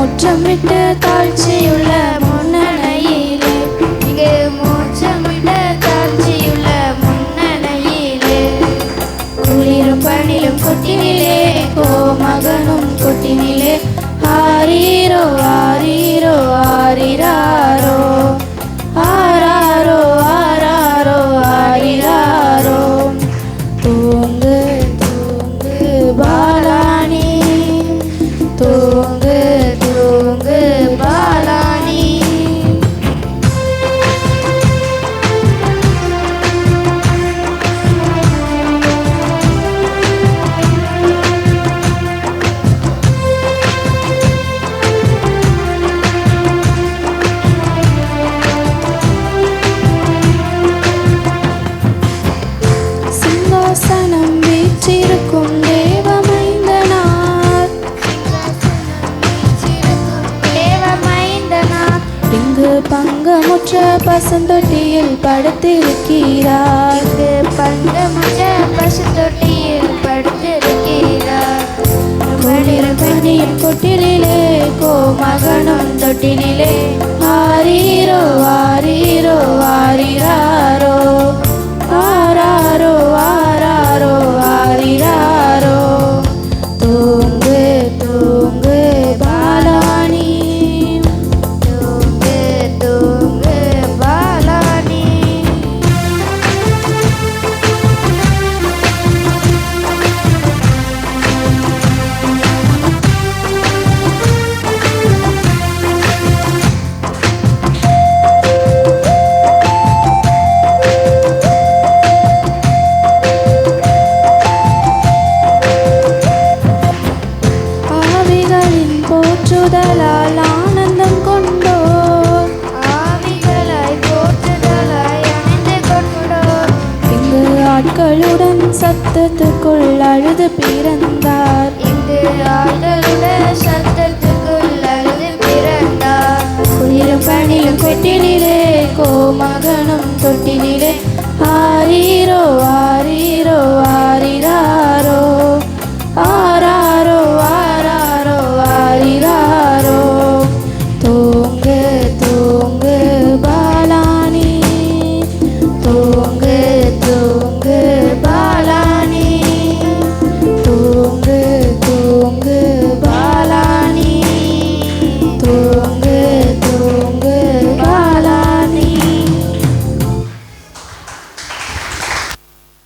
மோட்சமிட்ட தாழ்ச்சியுள்ள முன்னணையிலே, இங்கு மோட்சமிட்ட தாழ்ச்சியுள்ள முன்னணையிலே, குளிரும் பனிலும் கொட்டினிலே கோமகனும் கொட்டினிலே, ஆரீரோ ஆரீரோ ஆரிராரோ ஆராரோ ஆராரோ ஆரிராரோ. தூங்கு தூங்கு பாலானி, தூங்கு தூங்கு பாலானி. சிங்காசனம் வீற்றிருக்கும் தேவமைந்தனார், இங்கு பங்கமுற்ற பசுந்தொட்டியில் படுத்திருக்கிறார், இங்கு பங்கமுற்ற பசுந்தொட்டியில் படுத்திருக்கிறார். பனியும் தொட்டிலே கோமகனும் தொட்டிலே, ஆரீரோ ஆரீரோ ஆரிராரோ ஆராரோ ஆராரோ ஆரிராரோ. தூங்கு தூங்கு பாலானி, தூங்கு தூங்கு பாலானி. ஆவிகளின் போற்றுதலால் ஆனந்தம் கொண்டோர், ஆவிகளாய் போற்றுதலாய் அணிந்து கொண்டோர், இங்கு ஆட்களுடன் சத்தத்துக்குள் அழுது பிறந்தார், இங்கு ஆட்களுடன் சத்தத்துக்குள் அழுது பிறந்தார். குளிரும் பனியும் கொட்டினிலே